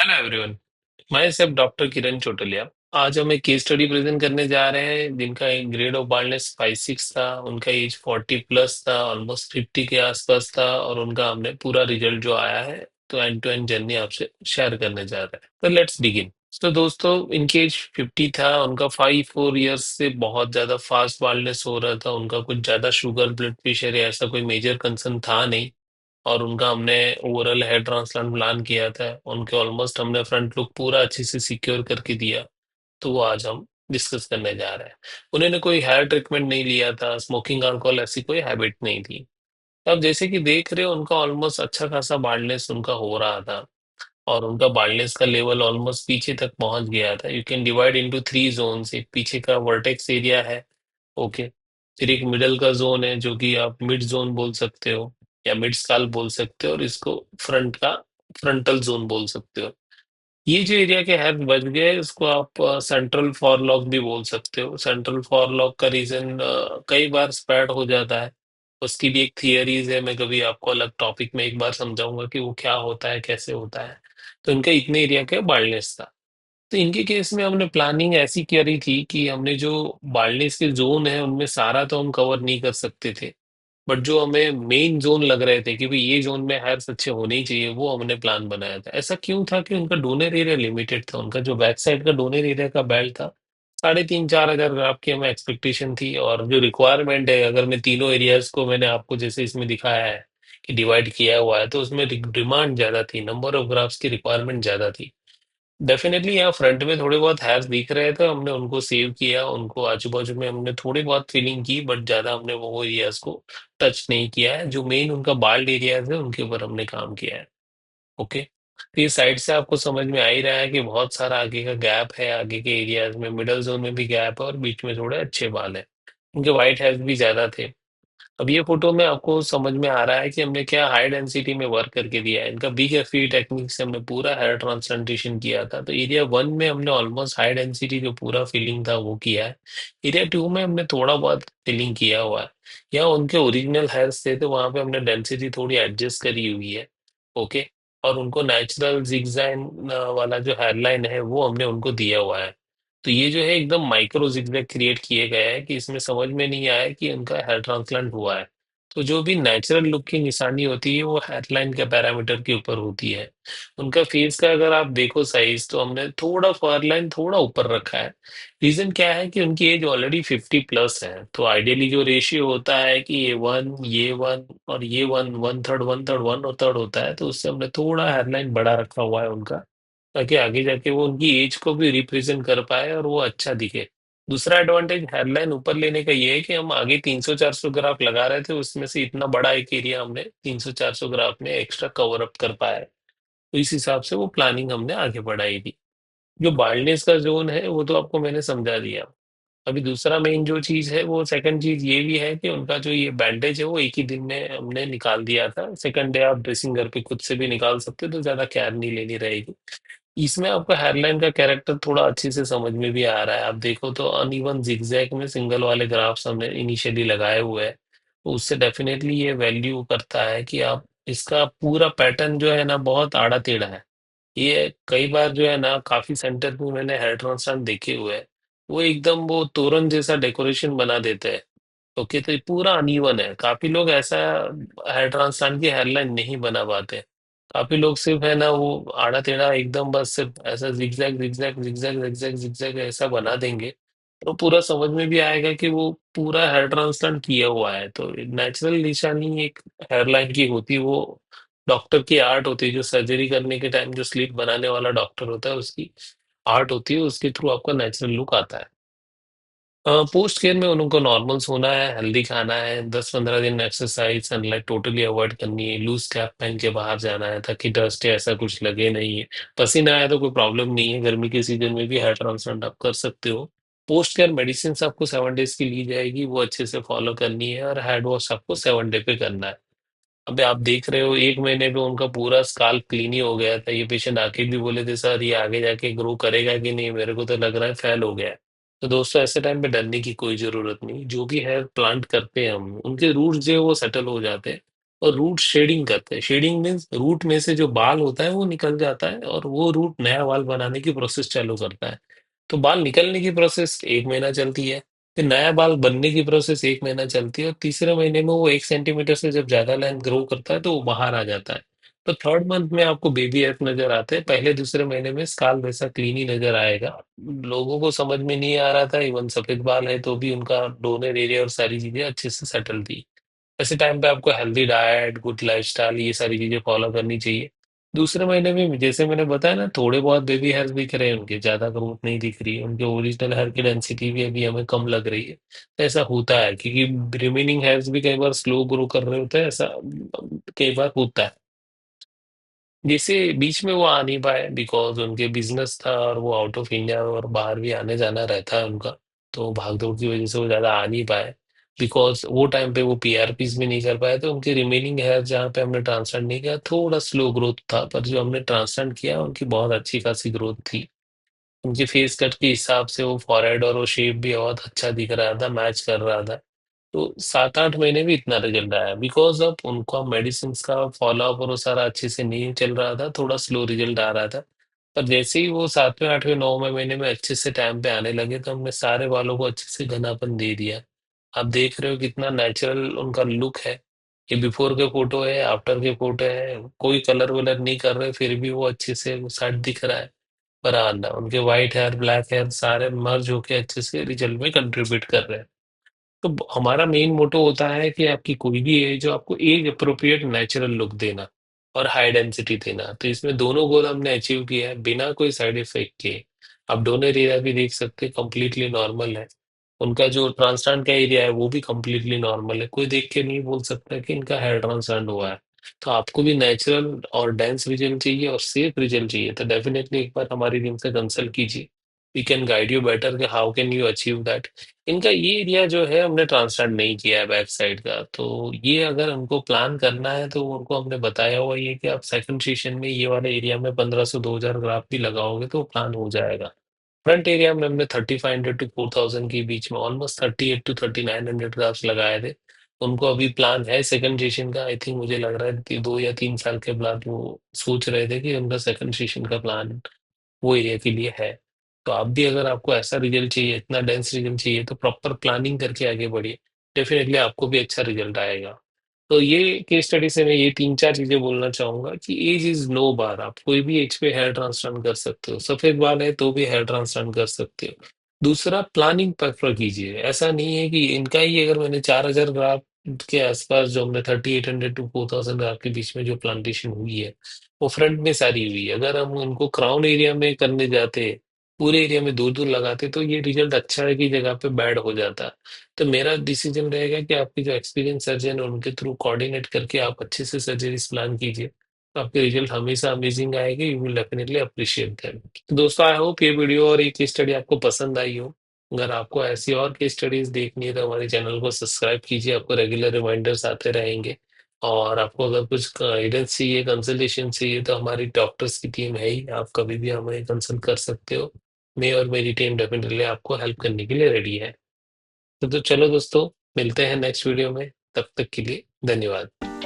Hello everyone. मैं सब doctor किरण चोटलिया। आज हम एक केस स्टडी प्रेजेंट करने जा रहे हैं जिनका एक ग्रेड ऑफ बाल्डनेस 5-6 था। उनका एज 40 प्लस था, ऑलमोस्ट 50 के आसपास था, और उनका हमने पूरा रिजल्ट जो आया है तो एंड टू एंड जर्नी आपसे शेयर करने जा रहे हैं। तो लेट्स बिगिन। तो दोस्तों, इनके एज 50 था। उनका 5-4 ईयर्स से बहुत ज्यादा फास्ट बाल्डनेस हो रहा था। उनका कुछ ज्यादा शुगर, ब्लड प्रेशर या ऐसा कोई मेजर कंसर्न था नहीं। और उनका हमने ओवरऑल हेयर ट्रांसप्लांट प्लान किया था। उनके ऑलमोस्ट हमने फ्रंट लुक पूरा अच्छे से सिक्योर करके दिया। तो वो आज हम डिस्कस करने जा रहे हैं। उन्होंने कोई हेयर ट्रीटमेंट नहीं लिया था, स्मोकिंग, अल्कोहल ऐसी कोई हैबिट नहीं थी। तो आप जैसे कि देख रहे हो, उनका ऑलमोस्ट अच्छा खासा बाल्डनेस उनका हो रहा था। और उनका बाल्डनेस का लेवल ऑलमोस्ट पीछे तक पहुंच गया था। You can divide into 3 zones. एक पीछे का वर्टेक्स एरिया है। ओके। फिर एक मिडल का जोन है जो कि आप मिड जोन बोल सकते हो या मिड स्काल बोल सकते हो, और इसको फ्रंट का फ्रंटल जोन बोल सकते हो। ये जो एरिया के हेड बच गए, इसको आप सेंट्रल फॉरलॉक भी बोल सकते हो। सेंट्रल फॉरलॉक का रीजन कई बार स्प्रेड हो जाता है। उसकी भी एक थियरीज है। मैं कभी आपको अलग टॉपिक में एक बार समझाऊंगा कि वो क्या होता है, कैसे होता है। तो इनका इतने एरिया का बाल्डनेस था। तो इनके केस में हमने प्लानिंग ऐसी करी थी कि हमने जो बाल्डनेस के जोन है उनमें सारा तो हम कवर नहीं कर सकते थे। बट जो हमें मेन जोन लग रहे थे कि भाई ये जोन में हायर्स अच्छे होने ही चाहिए, वो हमने प्लान बनाया था। ऐसा क्यों था कि उनका डोनर एरिया लिमिटेड था। उनका जो बैक साइड का डोनर एरिया का बेल्ट था, 3,500-4,000 ग्राफ की हमें एक्सपेक्टेशन थी। और जो रिक्वायरमेंट है, अगर मैं तीनों एरियाज को मैंने आपको जैसे इसमें दिखाया है कि डिवाइड किया हुआ है, तो उसमें डिमांड ज्यादा थी, नंबर ऑफ ग्राफ्स की रिक्वायरमेंट ज्यादा थी। डेफिनेटली यहाँ फ्रंट में थोड़े बहुत हेयर्स दिख रहे थे, हमने उनको सेव किया। उनको आजू बाजू में हमने थोड़ी बहुत फिलिंग की, बट ज्यादा हमने वो एरियाज को टच नहीं किया है। जो मेन उनका बाल्ड एरियाज है उनके ऊपर हमने काम किया है। ओके। तो ये साइड से आपको समझ में आ ही रहा है कि बहुत सारा आगे का गैप है। आगे के एरियाज में मिडल जोन में भी गैप है और बीच में थोड़े अच्छे बाल है। उनके वाइट हेयर्स भी ज्यादा थे। अब ये फोटो में आपको समझ में आ रहा है कि हमने क्या हाई डेंसिटी में वर्क करके दिया है। इनका बिग एफई टेक्निक से हमने पूरा हेयर ट्रांसप्लांटेशन किया था। तो एरिया 1 में हमने ऑलमोस्ट हाई डेंसिटी जो पूरा फिलिंग था वो किया है। एरिया 2 में हमने थोड़ा बहुत फिलिंग किया हुआ है। यहाँ उनके ओरिजिनल हेयर्स थे तो वहां पे हमने डेंसिटी थोड़ी एडजस्ट करी हुई है। ओके। और उनको नेचुरल जिगजैग वाला जो हेयरलाइन है वो हमने उनको दिया हुआ है। तो ये जो है एकदम माइक्रो जिगजैग क्रिएट किए गए हैं कि इसमें समझ में नहीं आया कि उनका हेयर ट्रांसप्लांट हुआ है। तो जो भी नेचुरल लुक की निशानी होती है वो हेयरलाइन के पैरामीटर के ऊपर होती है। उनका फेस का अगर आप देखो साइज, तो हमने थोड़ा हेयरलाइन थोड़ा ऊपर रखा है। रीजन क्या है कि उनकी एज ऑलरेडी 50 प्लस है। तो आइडियली जो रेशियो होता है कि ये वन और ये one, one third one third one और थर्ड होता है, तो उससे हमने थोड़ा हेयरलाइन बड़ा रखा हुआ है उनका, ताकि आगे जाके वो उनकी एज को भी रिप्रेजेंट कर पाए और वो अच्छा दिखे। दूसरा एडवांटेज हेयरलाइन ऊपर लेने का ये है कि हम आगे 300-400 ग्राफ लगा रहे थे, उसमें से इतना बड़ा एक एरिया हमने 300-400 ग्राफ में एक्स्ट्रा कवर अप कर पाया है। तो इस हिसाब से वो प्लानिंग हमने आगे बढ़ाई थी। जो बाल्डनेस का जोन है वो तो आपको मैंने समझा दिया। अभी दूसरा मेन जो चीज है, वो सेकंड चीज ये भी है कि उनका जो ये बैंडेज है वो एक ही दिन में हमने निकाल दिया था। सेकंड डे आप ड्रेसिंग घर पे खुद से भी निकाल सकते हो, तो ज्यादा केयर नहीं लेनी रहेगी। इसमें आपका हेयरलाइन का कैरेक्टर थोड़ा अच्छे से समझ में भी आ रहा है। आप देखो तो अनइवन जिगजैग में सिंगल वाले ग्राफ्स हमने इनिशियली लगाए हुए हैं। तो उससे डेफिनेटली ये वैल्यू करता है कि आप इसका पूरा पैटर्न जो है ना बहुत आड़ा टेढ़ा है। ये कई बार जो है ना, काफी सेंटर में मैंने हेयर ट्रांसप्लांट देखे हुए हैं, वो एकदम वो तोरण जैसा डेकोरेशन बना देते हैं। ओके। तो ये पूरा अनइवन है। काफी लोग ऐसा हेयर ट्रांसप्लांट की हेयरलाइन नहीं बना पाते। काफी लोग सिर्फ है ना वो आड़ा टेढ़ा एकदम बस सिर्फ ऐसा zigzag zigzag zigzag zigzag zigzag ऐसा बना देंगे। तो पूरा समझ में भी आएगा कि वो पूरा हेयर ट्रांसप्लांट किया हुआ है। तो नेचुरल निशानी एक हेयरलाइन की होती है, वो डॉक्टर की आर्ट होती है। जो सर्जरी करने के टाइम जो स्लिप बनाने वाला डॉक्टर होता है, उसकी आर्ट होती है। उसके थ्रू आपका नेचुरल लुक आता है। पोस्ट केयर में उनको नॉर्मल सोना है, हेल्दी खाना है, 10-15 दिन एक्सरसाइज, सनलाइट टोटली अवॉइड करनी है, लूज कैप पहन के बाहर जाना है ताकि डस्ट या ऐसा कुछ लगे नहीं है। पसीना आया तो कोई प्रॉब्लम नहीं है, गर्मी के सीजन में भी हेयर ट्रांसप्लांट आप कर सकते हो। पोस्ट केयर मेडिसिन आपको 7 डेज की ली जाएगी, वो अच्छे से फॉलो करनी है। और हेड वॉश आपको 7 डे पे करना है। अबे आप देख रहे हो, 1 महीने पे उनका पूरा स्काल्प क्लीन ही हो गया था। ये पेशेंट आके भी बोले थे, सर ये आगे जाके ग्रो करेगा कि नहीं, मेरे को तो लग रहा है फेल हो गया है। तो दोस्तों, ऐसे टाइम पे डरने की कोई जरूरत नहीं। जो भी हेयर प्लांट करते हैं हम, उनके रूट्स जो है वो सेटल हो जाते हैं। और रूट शेडिंग करते हैं। शेडिंग मीन्स रूट में से जो बाल होता है वो निकल जाता है और वो रूट नया बाल बनाने की प्रोसेस चालू करता है। तो बाल निकलने की प्रोसेस 1 महीना चलती है, फिर नया बाल बनने की प्रोसेस 1 महीना चलती है, और तीसरे महीने में वो 1 सेंटीमीटर से जब ज्यादा लेंथ ग्रो करता है तो वो बाहर आ जाता है। तो थर्ड मंथ में आपको बेबी हेयर नजर आते हैं, पहले दूसरे महीने में स्काल वैसा क्लीन ही नजर आएगा। लोगों को समझ में नहीं आ रहा था, इवन सफेद बाल है तो भी उनका डोनर एरिया और सारी चीजें अच्छे से सेटल थी। ऐसे टाइम पे आपको हेल्दी डाइट, गुड लाइफस्टाइल, ये सारी चीजें फॉलो करनी चाहिए। दूसरे महीने में जैसे मैंने बताया ना, थोड़े बहुत बेबी हेयर्स दिख रहे हैं, उनके ज्यादा ग्रोथ नहीं दिख रही है, उनके ओरिजिनल हेयर की डेंसिटी भी अभी हमें कम लग रही है। तो ऐसा होता है क्योंकि रिमेनिंग हेयर्स भी कई बार स्लो ग्रो कर रहे होते हैं, ऐसा कई बार होता है। जैसे बीच में वो आ नहीं पाए बिकॉज उनके बिजनेस था और वो आउट ऑफ इंडिया और बाहर भी आने जाना रहता है उनका, तो भाग दौड़ की वजह से वो ज्यादा आ नहीं पाए। बिकॉज वो टाइम पे वो पीआरपीस भी नहीं कर पाए, तो उनके रिमेनिंग हेयर जहाँ पे हमने ट्रांसप्लांट नहीं किया थोड़ा स्लो ग्रोथ था, पर जो हमने ट्रांसप्लांट किया उनकी बहुत अच्छी खासी ग्रोथ थी। उनके फेस कट के हिसाब से वो फॉरहेड और वो शेप भी बहुत अच्छा दिख रहा था, मैच कर रहा था। तो 7-8 महीने भी इतना रिजल्ट आया बिकॉज ऑफ उनका मेडिसिन का फॉलोअप और वो सारा अच्छे से नहीं चल रहा था, थोड़ा स्लो रिजल्ट आ रहा था। पर जैसे ही वो 7वें 8वें 9वें महीने में अच्छे से टाइम पे आने लगे तो हमने सारे बालों को अच्छे से घनापन दे दिया। आप देख रहे हो कितना नेचुरल उनका लुक है। ये बिफोर के फोटो है, आफ्टर के फोटो है, कोई कलर वलर नहीं कर रहे फिर भी वो अच्छे से वो सेट दिख रहा है। पर हाँ ना, उनके व्हाइट हेयर ब्लैक हेयर सारे मर्ज होके अच्छे से रिजल्ट में कंट्रीब्यूट कर रहे हैं। तो हमारा मेन मोटो होता है कि आपकी कोई भी एज हो, आपको एज अप्रोप्रिएट नेचुरल लुक देना और हाई डेंसिटी देना। तो इसमें दोनों गोल हमने अचीव किया है बिना कोई साइड इफेक्ट के। आप डोनर एरिया भी देख सकते हैं, कंप्लीटली नॉर्मल है। उनका जो ट्रांसप्लांट का एरिया है वो भी कंप्लीटली नॉर्मल है, कोई देख के नहीं बोल सकता कि इनका हेयर ट्रांसप्लांट हुआ है। तो आपको भी नेचुरल और डेंस रिजल्ट चाहिए और सेफ रिजल्ट चाहिए तो डेफिनेटली एक बार हमारी टीम से कंसल्ट कीजिए। We can guide you better कि how can you achieve that. इनका ये एरिया जो है हमने ट्रांसप्लांट नहीं किया है बैक साइड का, तो ये अगर उनको प्लान करना है तो उनको हमने बताया हुआ ये कि आप सेकंड सेशन में ये वाले एरिया में 1500 2000 ग्राफ भी लगाओगे तो प्लान हो जाएगा। फ्रंट एरिया में हमने 3500 to 4000 के बीच में ऑलमोस्ट 3800 to 3900 ग्राफ्स लगाए थे। उनको अभी प्लान है सेकंड सेशन का, आई थिंक मुझे लग रहा है 2 या 3 साल के बाद वो सोच रहे थे कि उनका सेकंड सेशन का प्लान वो एरिया के लिए है। तो आप भी अगर आपको ऐसा रिजल्ट चाहिए, इतना डेंस रिजल्ट चाहिए, तो प्रॉपर प्लानिंग करके आगे बढ़िए। डेफिनेटली आपको भी अच्छा रिजल्ट आएगा। तो ये केस स्टडी से मैं ये 3-4 चीजें बोलना चाहूंगा कि एज इज नो बार, आप कोई भी एज पे हेयर ट्रांसप्लांट कर सकते हो, सफेद बाल है तो भी हेयर ट्रांसप्लांट कर सकते हो। दूसरा, प्लानिंग प्रेफर कीजिए। ऐसा नहीं है कि इनका ही अगर मैंने 4000 ग्राफ के आसपास जो हमने 3800 to 4000 ग्राफ के बीच में जो प्लांटेशन हुई है वो फ्रंट में सारी हुई है। अगर हम उनको क्राउन एरिया में करने जाते, पूरे एरिया में दूर दूर लगाते, तो ये रिजल्ट अच्छा है की जगह पे बैड हो जाता। तो मेरा डिसीजन रहेगा कि आपके जो एक्सपीरियंस सर्जन है उनके थ्रू कोऑर्डिनेट करके आप अच्छे से सर्जरीज प्लान कीजिए, तो आपके रिजल्ट हमेशा अमेजिंग आएंगे। You will definitely appreciate them. तो दोस्तों, आई होप ये वीडियो और ये केस स्टडी आपको पसंद आई हो। अगर आपको ऐसी और केस स्टडीज देखनी है तो हमारे चैनल को सब्सक्राइब कीजिए, आपको रेगुलर रिमाइंडर्स आते रहेंगे। और आपको अगर कुछ गाइडेंस चाहिए, कंसल्टेशन चाहिए, तो हमारी डॉक्टर्स की टीम है ही, आप कभी भी हमें कंसल्ट कर सकते हो। मैं और मेरी टीम डेफिनेटली आपको हेल्प करने के लिए रेडी है। तो चलो दोस्तों, मिलते हैं नेक्स्ट वीडियो में, तब तक के लिए धन्यवाद।